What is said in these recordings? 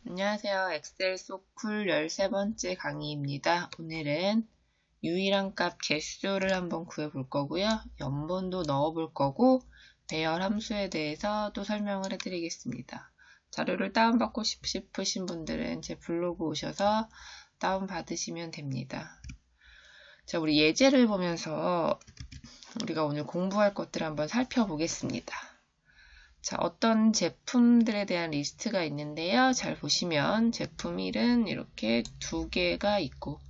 안녕하세요. 엑셀 소쿨 13번째 강의입니다. 오늘은 유일한 값 개수를 한번 구해볼 거고요. 연번도 넣어볼 거고 배열 함수에 대해서 또 설명을 해드리겠습니다. 자료를 다운받고 싶으신 분들은 제 블로그 오셔서 다운받으시면 됩니다. 자, 우리 예제를 보면서 우리가 오늘 공부할 것들을 한번 살펴보겠습니다. 자, 어떤 제품들에 대한 리스트가 있는데요. 잘 보시면 제품 1은 이렇게 2개가 있고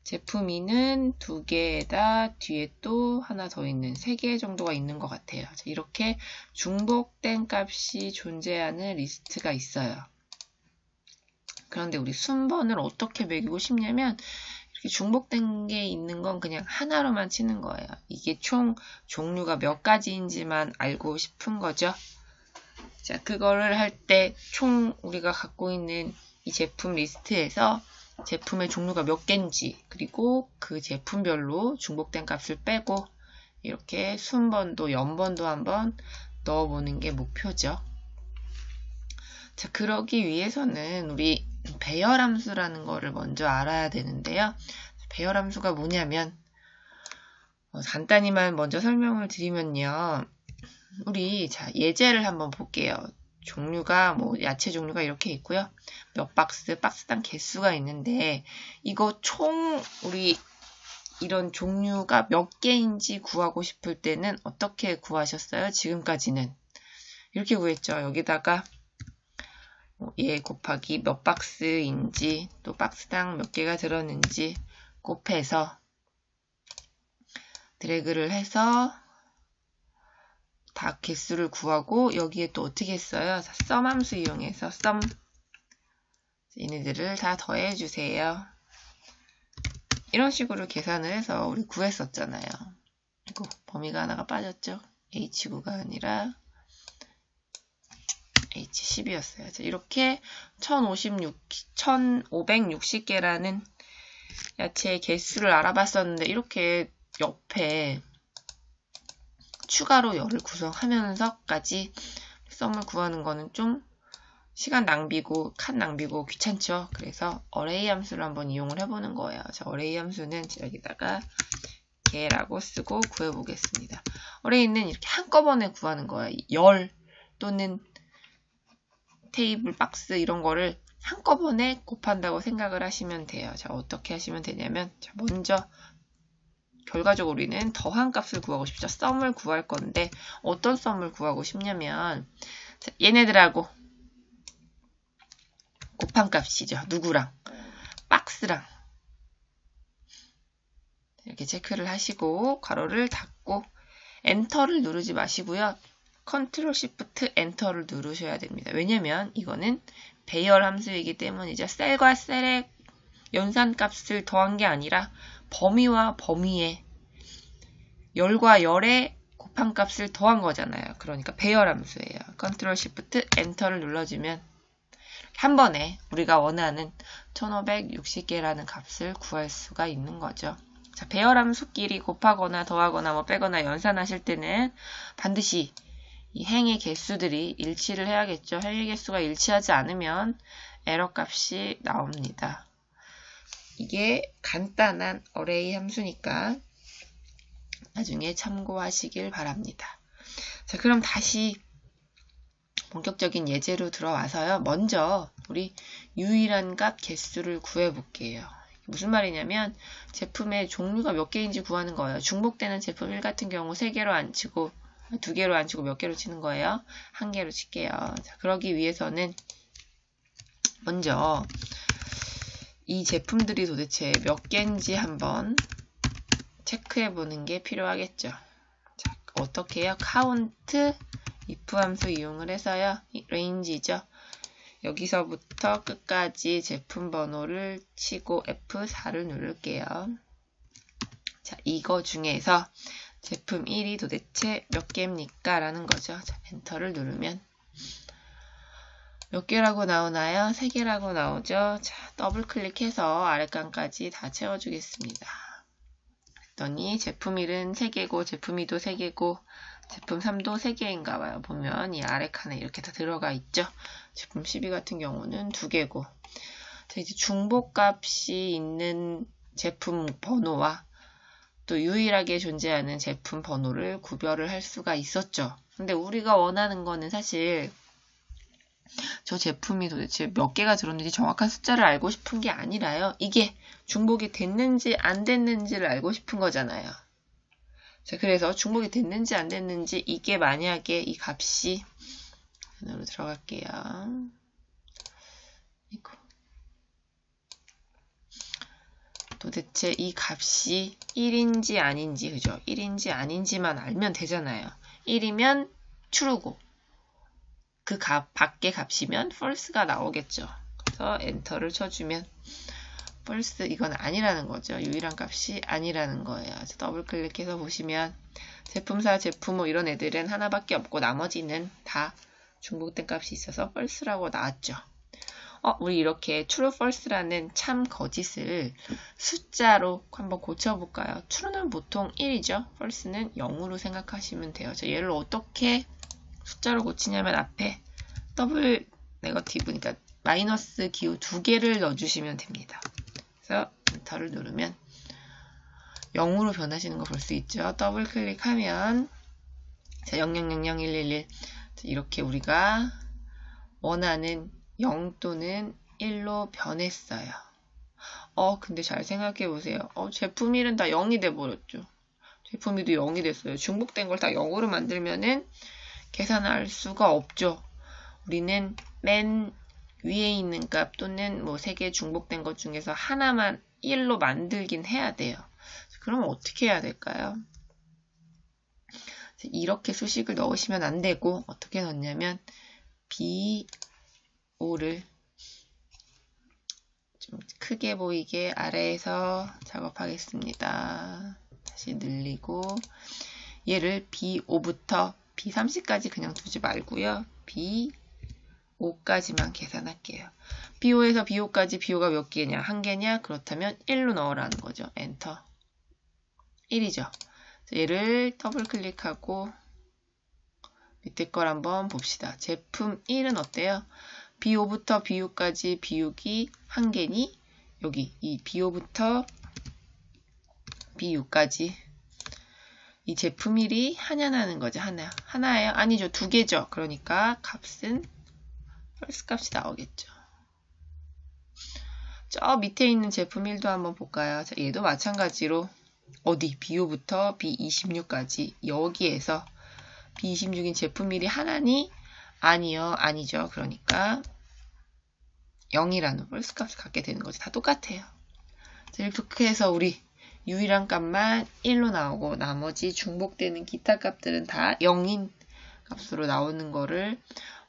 제품 2는 2개에다 뒤에 또 하나 더 있는 3개 정도가 있는 것 같아요. 자, 이렇게 중복된 값이 존재하는 리스트가 있어요. 그런데 우리 순번을 어떻게 매기고 싶냐면 이렇게 중복된 게 있는 건 그냥 하나로만 치는 거예요. 이게 총 종류가 몇 가지인지만 알고 싶은 거죠. 자, 그거를 할 때 총 우리가 갖고 있는 이 제품 리스트에서 제품의 종류가 몇 개인지 그리고 그 제품별로 중복된 값을 빼고 이렇게 순번도 연번도 한번 넣어보는 게 목표죠. 자, 그러기 위해서는 우리 배열함수라는 거를 먼저 알아야 되는데요. 배열함수가 뭐냐면 간단히만 먼저 설명을 드리면요. 우리 자 예제를 한번 볼게요. 종류가 야채 종류가 이렇게 있고요. 몇 박스당 개수가 있는데 이거 총 우리 이런 종류가 몇 개인지 구하고 싶을 때는 어떻게 구하셨어요? 지금까지는 이렇게 구했죠. 여기다가 얘 곱하기 몇 박스인지 또 박스당 몇 개가 들었는지 곱해서 드래그를 해서 다 개수를 구하고 여기에 또 어떻게 했어요? 썸 함수 이용해서 썸 얘네들을 다 더해주세요. 이런 식으로 계산을 해서 우리 구했었잖아요. 이거 범위가 하나가 빠졌죠? H9가 아니라 H10이었어요. 이렇게 1560개라는 야채의 개수를 알아봤었는데 이렇게 옆에 추가로 열을 구성하면서까지 썸을 구하는 거는 좀 시간 낭비고 칸 낭비고 귀찮죠. 그래서 어레이 함수를 한번 이용을 해보는 거예요. 자, 어레이 함수는 여기다가 개라고 쓰고 구해보겠습니다. 어레이는 이렇게 한꺼번에 구하는 거예요. 열 또는 테이블, 박스 이런 거를 한꺼번에 곱한다고 생각을 하시면 돼요. 자, 어떻게 하시면 되냐면 자, 먼저 결과적으로 우리는 더한 값을 구하고 싶죠. 썸을 구할 건데 어떤 썸을 구하고 싶냐면 얘네들하고 곱한 값이죠. 누구랑? 박스랑 이렇게 체크를 하시고 괄호를 닫고 엔터를 누르지 마시고요. 컨트롤 시프트 엔터를 누르셔야 됩니다. 왜냐면 이거는 배열 함수이기 때문이죠. 셀과 셀의 연산값을 더한 게 아니라 범위와 범위에 열과 열의 곱한 값을 더한 거잖아요. 그러니까 배열 함수예요. 컨트롤 시프트 엔터를 눌러주면 한 번에 우리가 원하는 1560개라는 값을 구할 수가 있는 거죠. 자, 배열 함수끼리 곱하거나 더하거나 빼거나 연산하실 때는 반드시 이 행의 개수들이 일치를 해야겠죠. 행의 개수가 일치하지 않으면 에러 값이 나옵니다. 이게 간단한 어레이 함수니까 나중에 참고하시길 바랍니다. 자, 그럼 다시 본격적인 예제로 들어와서요. 먼저 우리 유일한 값 개수를 구해볼게요. 무슨 말이냐면 제품의 종류가 몇 개인지 구하는 거예요. 중복되는 제품 1 같은 경우 3개로 안 치고 2개로 안 치고 몇 개로 치는 거예요? 1개로 칠게요. 자, 그러기 위해서는 먼저 이 제품들이 도대체 몇 개인지 한번 체크해 보는 게 필요하겠죠. 자, 어떻게 해요? 카운트 if 함수 이용을 해서요. range죠. 여기서부터 끝까지 제품 번호를 치고 F4를 누를게요. 자, 이거 중에서 제품 1이 도대체 몇 개입니까? 라는 거죠. 자, 엔터를 누르면 몇 개라고 나오나요? 3개라고 나오죠. 자, 더블 클릭해서 아랫칸까지 다 채워주겠습니다. 그랬더니 제품 1은 3개고 제품 2도 3개고 제품 3도 3개인가 봐요. 보면 이 아래 칸에 이렇게 다 들어가 있죠. 제품 12 같은 경우는 2개고. 이제 중복값이 있는 제품 번호와 또 유일하게 존재하는 제품 번호를 구별을 할 수가 있었죠. 근데 우리가 원하는 거는 사실 저 제품이 도대체 몇 개가 들었는지 정확한 숫자를 알고 싶은 게 아니라요. 이게 중복이 됐는지 안 됐는지를 알고 싶은 거잖아요. 자, 그래서 중복이 됐는지 안 됐는지 이게 만약에 이 값이 안으로 들어갈게요. 이거. 도대체 이 값이 1인지 아닌지, 그죠? 1인지 아닌지만 알면 되잖아요. 1이면 true고 그 값, 밖의 값이면 false가 나오겠죠. 그래서 엔터를 쳐주면 false 이건 아니라는 거죠. 유일한 값이 아니라는 거예요. 더블 클릭해서 보시면 제품사, 제품호 이런 애들은 하나밖에 없고 나머지는 다 중복된 값이 있어서 false라고 나왔죠. 우리 이렇게 true, false라는 참, 거짓을 숫자로 한번 고쳐볼까요? true는 보통 1이죠. false는 0으로 생각하시면 돼요. 얘를 어떻게 숫자로 고치냐면 앞에 더블 네거티브, 그러니까 마이너스 기호 2개를 넣어주시면 됩니다. 그래서 엔터를 누르면 0으로 변하시는 거 볼 수 있죠. 더블 클릭하면 자, 0000111 이렇게 우리가 원하는 0 또는 1로 변했어요. 근데 잘 생각해 보세요. 제품 1은 다 0이 돼버렸죠. 제품 2도 0이 됐어요. 중복된 걸 다 0으로 만들면은 계산할 수가 없죠. 우리는 맨 위에 있는 값 또는 뭐 3개 중복된 것 중에서 하나만 1로 만들긴 해야 돼요. 그러면 어떻게 해야 될까요? 이렇게 수식을 넣으시면 안 되고 어떻게 넣냐면 B5를 좀 크게 보이게 아래에서 작업하겠습니다. 다시 늘리고 얘를 B5부터 B30까지 그냥 두지 말고요. B5까지만 계산할게요. B5에서 B5까지 B5가 몇 개냐? 한 개냐? 그렇다면 1로 넣으라는 거죠. 엔터. 1이죠. 얘를 더블 클릭하고 밑에 걸 한번 봅시다. 제품 1은 어때요? B5부터 B6까지 B6이 한 개니? 여기 이 B5부터 B6까지 이 제품 1이 하나라는 거죠. 하나예요? 아니죠. 2개죠. 그러니까 값은 false 값이 나오겠죠. 저 밑에 있는 제품 1도 한번 볼까요? 자, 얘도 마찬가지로 어디 B5부터 B26까지 여기에서 B26인 제품 1이 하나니? 아니요. 아니죠. 그러니까 0이라는 false 값을 갖게 되는 거죠. 다 똑같아요. 자, 이렇게 해서 우리 유일한 값만 1로 나오고 나머지 중복되는 기타 값들은 다 0인 값으로 나오는 거를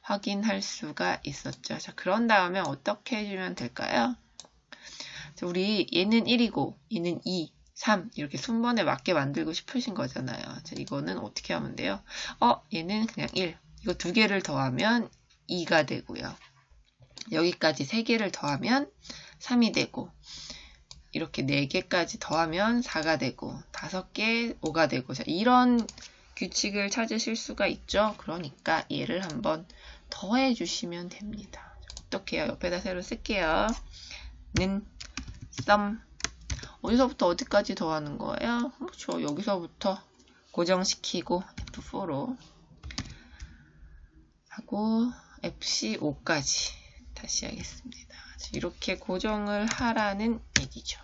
확인할 수가 있었죠. 자, 그런 다음에 어떻게 해주면 될까요? 자, 우리 얘는 1이고 얘는 2, 3 이렇게 순번에 맞게 만들고 싶으신 거잖아요. 자, 이거는 어떻게 하면 돼요? 얘는 그냥 1. 이거 2개를 더하면 2가 되고요. 여기까지 3개를 더하면 3이 되고 이렇게 4개까지 더하면 4가 되고 5개 5가 되고 자, 이런 규칙을 찾으실 수가 있죠. 그러니까 얘를 한번 더해 주시면 됩니다. 어떻게 해요? 옆에다 새로 쓸게요. 는 sum 어디서부터 어디까지 더하는 거예요? 그렇죠. 여기서부터 고정시키고 F4로 하고 FC5까지 다시 하겠습니다. 이렇게 고정을 하라는 얘기죠.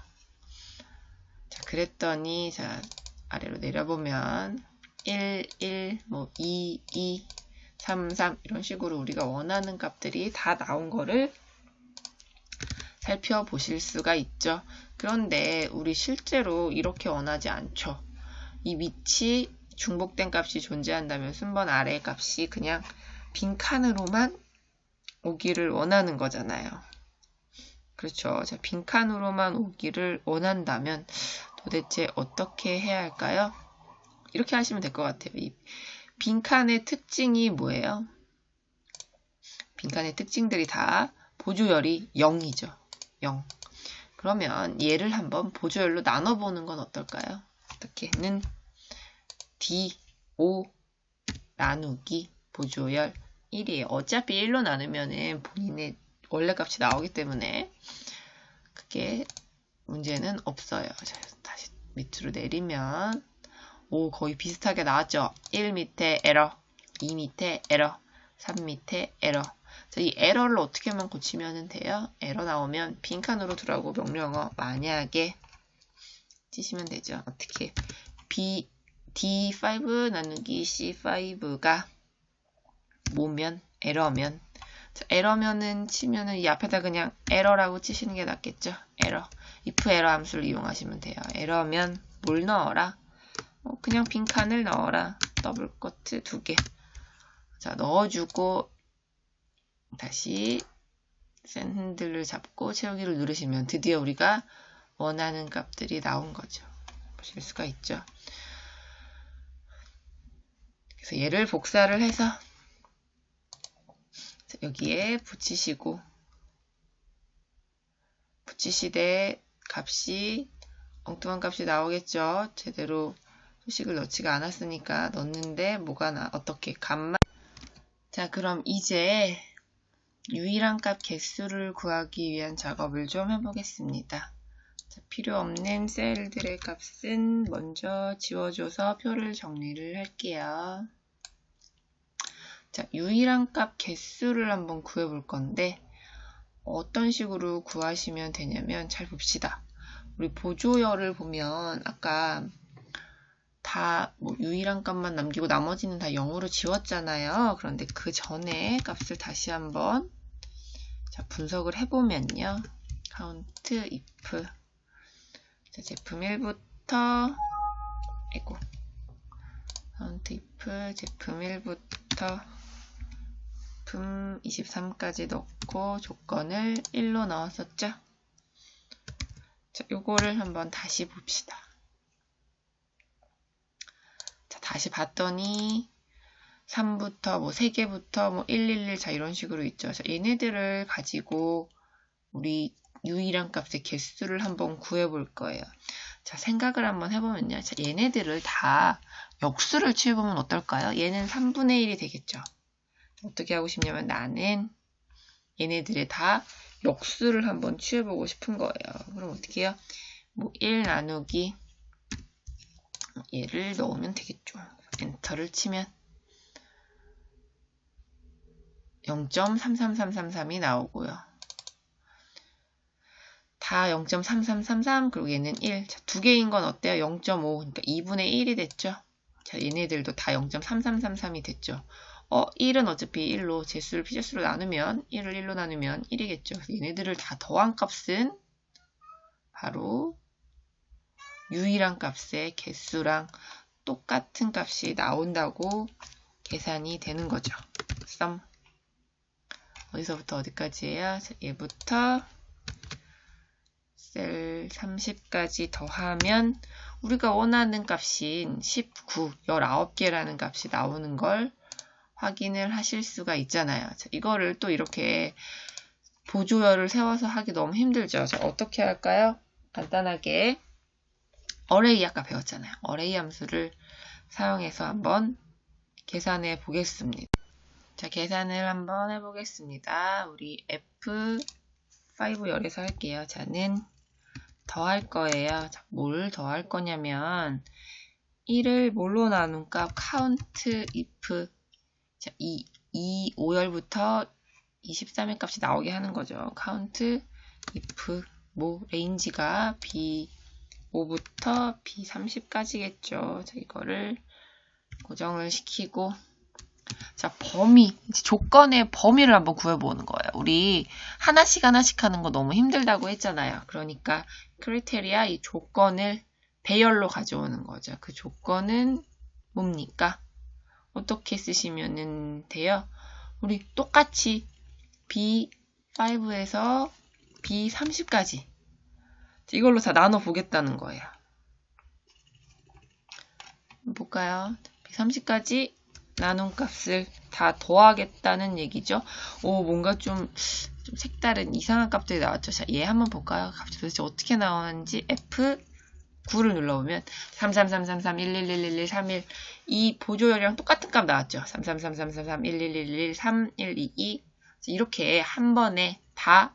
자, 그랬더니 자, 아래로 내려보면 1, 1, 뭐 2, 2, 3, 3 이런 식으로 우리가 원하는 값들이 다 나온 거를 살펴보실 수가 있죠. 그런데 우리 실제로 이렇게 원하지 않죠. 이 밑이 중복된 값이 존재한다면 순번 아래의 값이 그냥 빈칸으로만 오기를 원하는 거잖아요. 그렇죠. 자, 빈칸으로만 오기를 원한다면 도대체 어떻게 해야 할까요? 이렇게 하시면 될 것 같아요. 이 빈칸의 특징이 뭐예요? 빈칸의 특징들이 다 보조열이 0이죠. 0. 그러면 얘를 한번 보조열로 나눠보는 건 어떨까요? 어떻게는 D, O, 나누기 보조열 1이에요. 어차피 1로 나누면은 본인의 원래 값이 나오기 때문에 그게 문제는 없어요. 자, 다시 밑으로 내리면 오, 거의 비슷하게 나왔죠. 1 밑에 에러, 2 밑에 에러, 3 밑에 에러. 자, 이 에러를 어떻게만 고치면 돼요? 에러 나오면 빈칸으로 두라고 명령어 만약에 치시면 되죠. 어떻게? D5 나누기 C5가 뭐면? 에러면. 자, 에러면은 치면은 이 앞에다 그냥 에러라고 치시는 게 낫겠죠? 에러. if 에러 함수를 이용하시면 돼요. 에러면 뭘 넣어라? 그냥 빈칸을 넣어라. 더블 코트 2개. 자, 넣어주고 다시 센 핸들을 잡고 채우기를 누르시면 드디어 우리가 원하는 값들이 나온 거죠. 보실 수가 있죠. 그래서 얘를 복사를 해서 여기에 붙이시고 붙이시되 값이 엉뚱한 값이 나오겠죠. 제대로 수식을 넣지가 않았으니까 넣는데 뭐가 어떻게 값만. 자, 그럼 이제 유일한 값 개수를 구하기 위한 작업을 좀 해보겠습니다. 자, 필요 없는 셀들의 값은 먼저 지워줘서 표를 정리를 할게요. 자, 유일한 값 개수를 한번 구해볼 건데 어떤 식으로 구하시면 되냐면 잘 봅시다. 우리 보조열을 보면 아까 다 뭐 유일한 값만 남기고 나머지는 다 0으로 지웠잖아요. 그런데 그 전에 값을 다시 한번 자, 분석을 해보면요. count if 자, 제품 1부터 count if 제품 1부터 제품 23까지 넣고 조건을 1로 넣었었죠. 자, 요거를 한번 다시 봅시다. 자, 다시 봤더니 3부터 뭐 3개부터 뭐 111 자 이런 식으로 있죠. 자, 얘네들을 가지고 우리 유일한 값의 개수를 한번 구해볼 거예요. 자, 생각을 한번 해보면요. 자, 얘네들을 다 역수를 취해보면 어떨까요? 얘는 3분의 1이 되겠죠. 어떻게 하고 싶냐면 나는 얘네들의 다 역수를 한번 취해보고 싶은 거예요. 그럼 어떻게 해요? 뭐 1 나누기 얘를 넣으면 되겠죠. 엔터를 치면 0.33333이 나오고요. 다 0.3333 그리고 얘는 1. 자, 두 개인 건 어때요? 0.5 그러니까 2분의 1이 됐죠. 자, 얘네들도 다 0.3333이 됐죠. 1은 어차피 1로 제수를 피제수로 나누면 1을 1로 나누면 1이겠죠. 그래서 얘네들을 다 더한 값은 바로 유일한 값의 개수랑 똑같은 값이 나온다고 계산이 되는 거죠. sum 어디서부터 어디까지예요? 자, 얘부터 셀 30까지 더하면 우리가 원하는 값인 19, 19개라는 값이 나오는 걸 확인을 하실 수가 있잖아요. 자, 이거를 또 이렇게 보조열을 세워서 하기 너무 힘들죠. 자, 어떻게 할까요? 간단하게 어레이 아까 배웠잖아요. 어레이 함수를 사용해서 한번 계산해 보겠습니다. 자, 계산을 한번 해보겠습니다. 우리 F5 열에서 할게요. 자는 더할 거예요. 자, 뭘 더할 거냐면 1을 뭘로 나눈 값 count if 자, 5열부터 23의 값이 나오게 하는 거죠. count if 뭐 레인지가 B5부터 B30까지겠죠. 자, 이거를 고정을 시키고 자, 범위, 조건의 범위를 한번 구해보는 거예요. 우리 하나씩 하는 거 너무 힘들다고 했잖아요. 그러니까 크리테리아 이 조건을 배열로 가져오는 거죠. 그 조건은 뭡니까? 어떻게 쓰시면 돼요? 우리 똑같이 B5에서 B30까지 이걸로 다 나눠 보겠다는 거예요. 볼까요? B30까지 나눈 값을 다 더하겠다는 얘기죠. 오, 뭔가 좀 색다른 이상한 값들이 나왔죠. 자, 얘 한번 볼까요? 값이 도대체 어떻게 나오는지 F 9를 눌러보면 333333111131 이 보조열이랑 똑같은 값 나왔죠. 33333311113122 이렇게 한 번에 다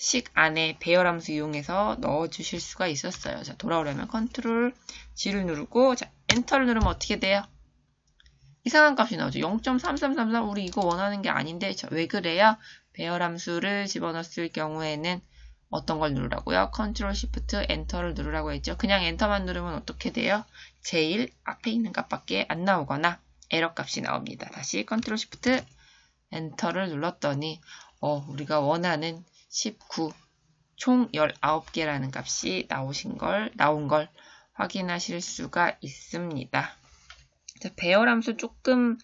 식 안에 배열함수 이용해서 넣어주실 수가 있었어요. 자, 돌아오려면 컨트롤 G를 누르고 자, 엔터를 누르면 어떻게 돼요? 이상한 값이 나오죠. 0.3333 우리 이거 원하는 게 아닌데 자, 왜 그래요? 배열함수를 집어넣었을 경우에는 어떤 걸 누르라고요? 컨트롤 시프트 엔터를 누르라고 했죠. 그냥 엔터만 누르면 어떻게 돼요? 제일 앞에 있는 값밖에 안 나오거나 에러 값이 나옵니다. 다시 컨트롤 시프트 엔터를 눌렀더니 우리가 원하는 19, 총 19개라는 값이 나온 걸 확인하실 수가 있습니다. 자, 배열함수 조금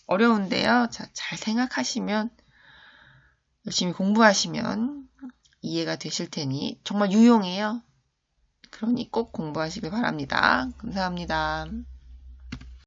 어려운데요. 자, 잘 생각하시면, 열심히 공부하시면 이해가 되실 테니 정말 유용해요. 그러니 꼭 공부하시길 바랍니다. 감사합니다.